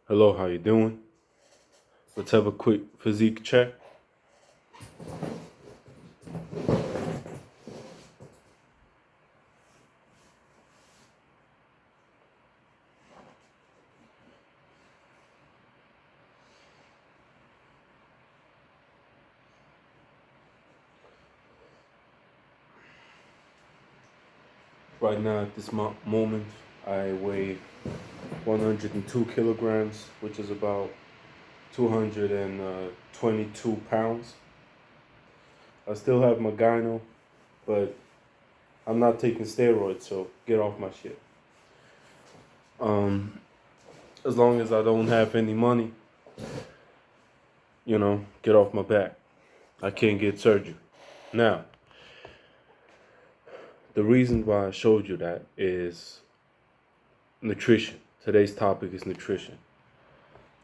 Hello, how you doing? Let's have a quick physique check. Right now, at this moment, I weigh 102 kilograms, which is about 222 pounds. I still have my gyno, but I'm not taking steroids, so get off my shit. Um, as long as I don't have any money, get off my back. I can't get surgery. Now, the reason why I showed you that is nutrition. Today's topic is nutrition.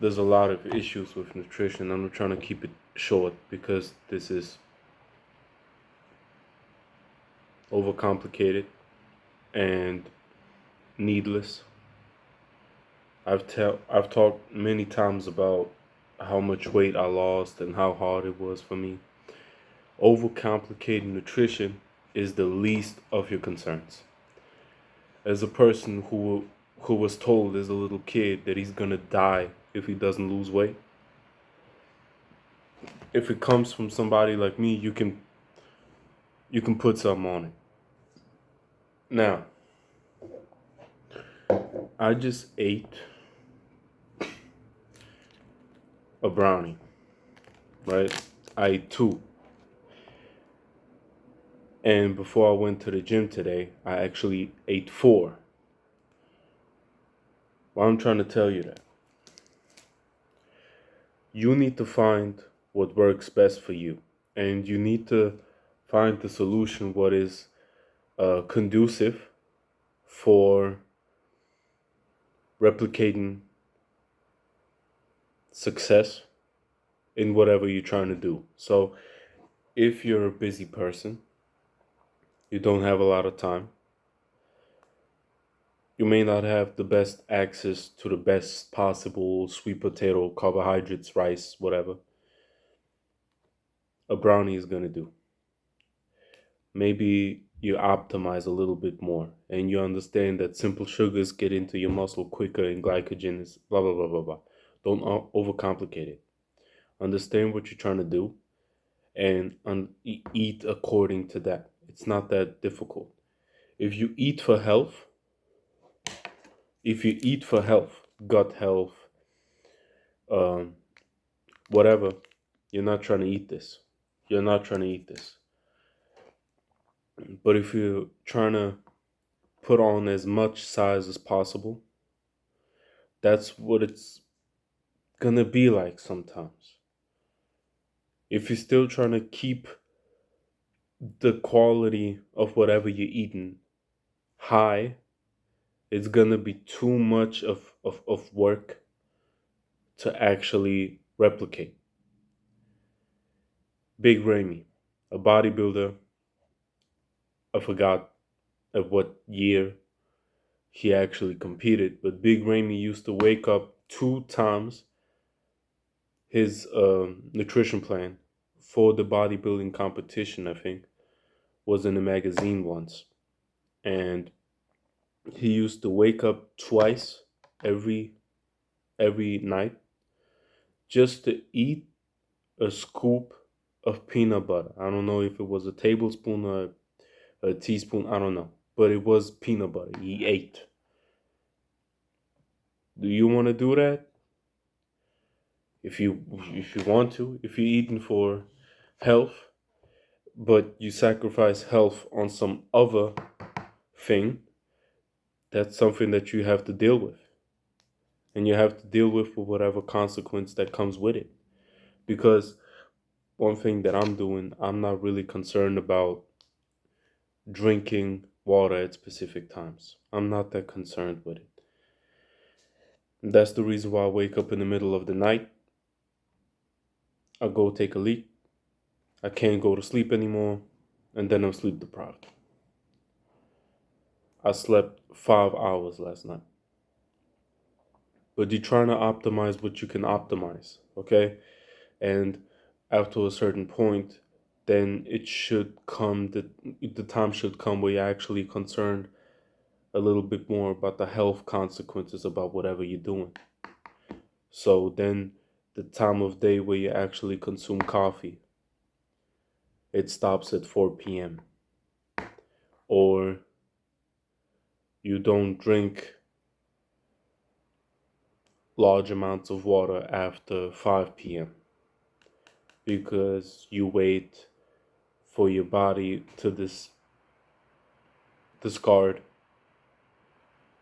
There's a lot of issues with nutrition. I'm trying to keep it short because this is overcomplicated and needless. I've talked many times about how much weight I lost and how hard it was for me. Overcomplicating nutrition is the least of your concerns. As a person who was told as a little kid that he's gonna die if he doesn't lose weight, if it comes from somebody like me, you can put something on it. Now, I just ate a brownie, right? I ate two. And before I went to the gym today, I actually ate four. Why I'm trying to tell you that? You need to find what works best for you. And you need to find the solution what is conducive for replicating success in whatever you're trying to do. So if you're a busy person, you don't have a lot of time, you may not have the best access to the best possible sweet potato, carbohydrates, rice, whatever, a brownie is going to do. Maybe you optimize a little bit more and you understand that simple sugars get into your muscle quicker and glycogen is blah, blah, blah, blah, blah. Don't overcomplicate it. Understand what you're trying to do and eat according to that. It's not that difficult. If you eat for health, gut health, um, whatever, you're not trying to eat this. You're not trying to eat this. But if you're trying to put on as much size as possible, that's what it's gonna be like sometimes. If you're still trying to keep the quality of whatever you're eating high, it's gonna be too much of work to actually replicate. Big Ramy, a bodybuilder, I forgot of what year he actually competed, but Big Ramy used to wake up two times his nutrition plan for the bodybuilding competition, I think, was in a magazine once. And he used to wake up twice every every night just to eat a scoop of peanut butter. I don't know if it was a tablespoon or a teaspoon, I don't know. But it was peanut butter. He ate. Do you want to do that? If you want to, if you're eating for health, but you sacrifice health on some other thing, that's something that you have to deal with. And you have to deal with whatever consequence that comes with it. Because one thing that I'm doing, I'm not really concerned about drinking water at specific times. I'm not that concerned with it. And that's the reason why I wake up in the middle of the night. I go take a leak. I can't go to sleep anymore. And then I'm sleep deprived. I slept 5 hours last night. but you're trying to optimize what you can optimize, okay? And after a certain point, then it should come the time should come where you're actually concerned a little bit more about the health consequences about whatever you're doing. So then the time of day where you actually consume coffee, it stops at 4 p.m. Or you don't drink large amounts of water after 5 p.m. because you wait for your body to discard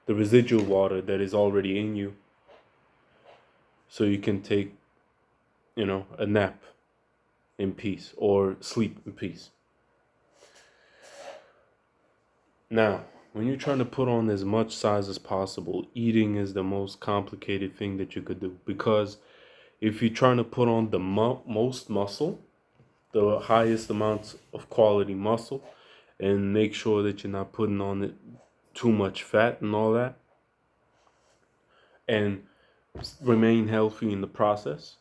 the residual water that is already in you so you can take, a nap in peace or sleep in peace. Now, when you're trying to put on as much size as possible, eating is the most complicated thing that you could do, because if you're trying to put on the most muscle, the highest amounts of quality muscle, and make sure that you're not putting on it too much fat and all that, and remain healthy in the process,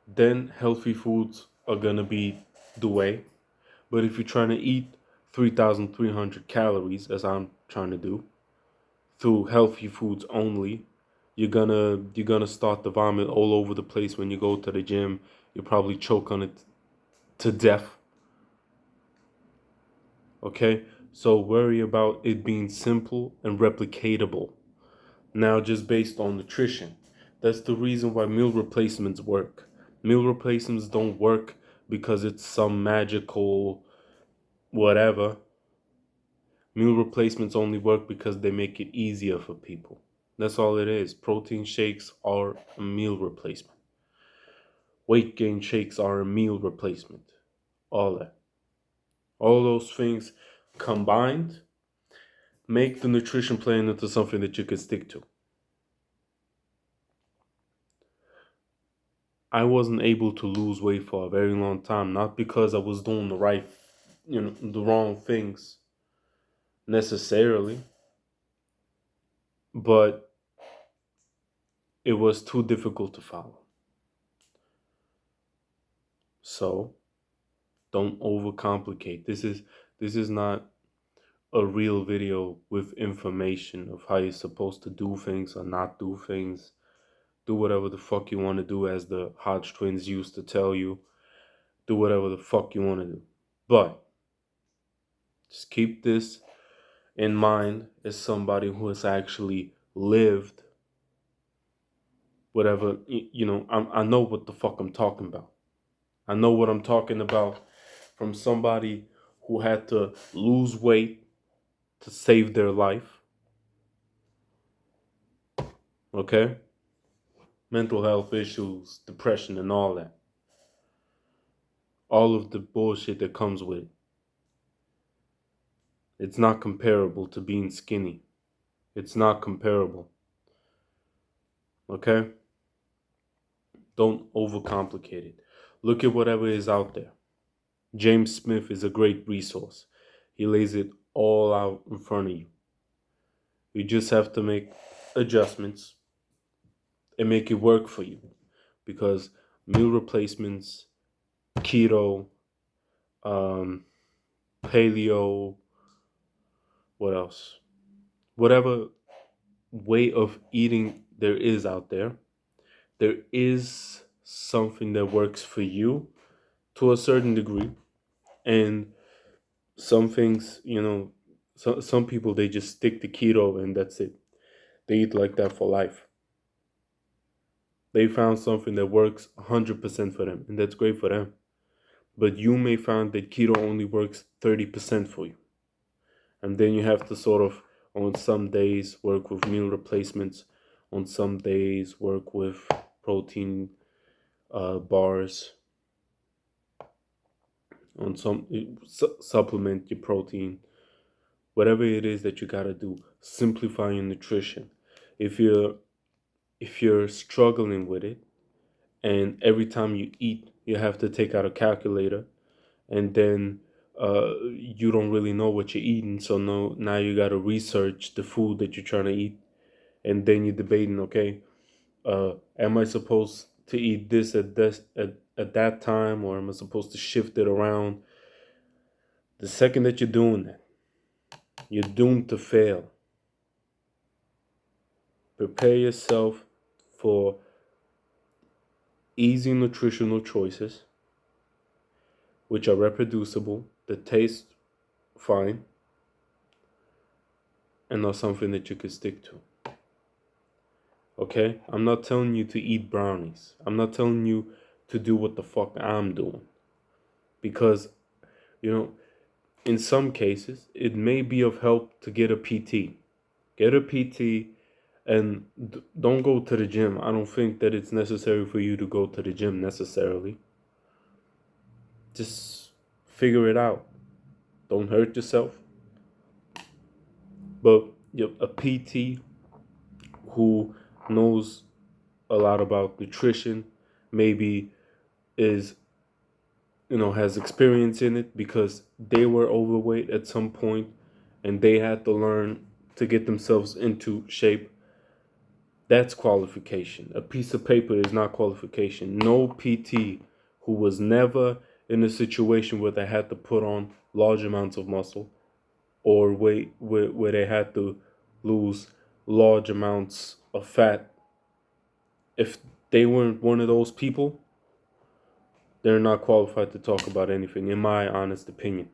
then healthy foods are gonna be the way. But if you're trying to eat 3,300 calories, as I'm trying to do, through healthy foods only, you're gonna start to vomit all over the place when you go to the gym. You probably choke on it to death. Okay? So worry about it being simple and replicatable. Now, just based on nutrition. That's the reason why meal replacements work. Meal replacements don't work because it's some magical whatever. Meal replacements only work because they make it easier for people. That's all it is. Protein shakes are a meal replacement. Weight gain shakes are a meal replacement. All that. All those things combined make the nutrition plan into something that you can stick to. I wasn't able to lose weight for a very long time, not because I was doing the wrong things necessarily, but it was too difficult to follow. So don't overcomplicate. This is not a real video with information of how you're supposed to do things or not do things. Do whatever the fuck you want to do, as the Hodge twins used to tell you. Do whatever the fuck you want to do. But just keep this in mind as somebody who has actually lived whatever, I know what the fuck I'm talking about. I know what I'm talking about from somebody who had to lose weight to save their life. Okay? Mental health issues, depression, and all that. All of the bullshit that comes with it. It's not comparable to being skinny. It's not comparable. Okay? Don't overcomplicate it. Look at whatever is out there. James Smith is a great resource. He lays it all out in front of you. You just have to make adjustments and make it work for you. Because meal replacements, keto, paleo, what else? Whatever way of eating there is out there is something that works for you to a certain degree. And some things, some people, they just stick to keto and that's it. They eat like that for life. They found something that works 100% for them, and that's great for them. But you may find that keto only works 30% for you. And then you have to sort of, on some days, work with meal replacements. On some days, work with protein bars. On some, supplement your protein. Whatever it is that you gotta do, simplify your nutrition. If you're struggling with it, and every time you eat, you have to take out a calculator, and then you don't really know what you're eating, so now you gotta research the food that you're trying to eat, and then you're debating, okay, am I supposed to eat this at that time, or am I supposed to shift it around? The second that you're doing that, you're doomed to fail. Prepare yourself for easy nutritional choices, which are reproducible, that taste fine, and are something that you can stick to. Okay? I'm not telling you to eat brownies. I'm not telling you to do what the fuck I'm doing. Because, in some cases, it may be of help to get a PT. Get a PT and don't go to the gym. I don't think that it's necessary for you to go to the gym necessarily. Just figure it out. Don't hurt yourself. But a PT who knows a lot about nutrition, maybe is, has experience in it because they were overweight at some point and they had to learn to get themselves into shape. That's qualification. A piece of paper is not qualification. No PT who was never in a situation where they had to put on large amounts of muscle or weight where they had to lose large amounts of fat, if they weren't one of those people, they're not qualified to talk about anything, in my honest opinion.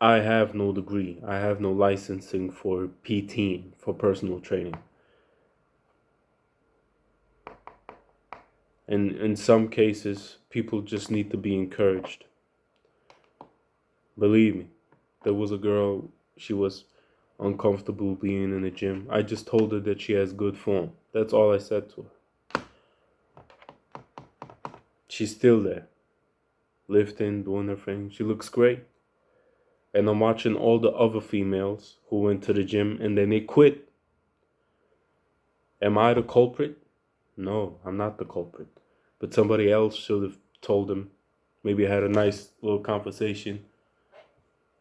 I have no degree. I have no licensing for PTing, for personal training. And in some cases, people just need to be encouraged. Believe me, there was a girl, she was uncomfortable being in the gym. I just told her that she has good form. That's all I said to her. She's still there, lifting, doing her thing. She looks great. And I'm watching all the other females who went to the gym and then they quit. Am I the culprit? No, I'm not the culprit. But somebody else should have told them. Maybe I had a nice little conversation.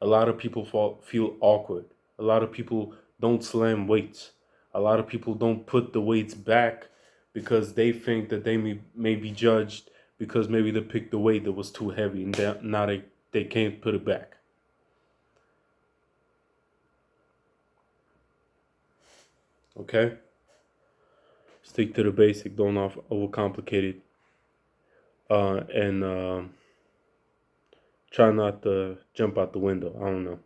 A lot of people feel awkward. A lot of people don't slam weights. A lot of people don't put the weights back because they think that they may be judged because maybe they picked the weight that was too heavy and now they can't put it back. Okay? Stick to the basic. Don't overcomplicate it. And try not to jump out the window. I don't know.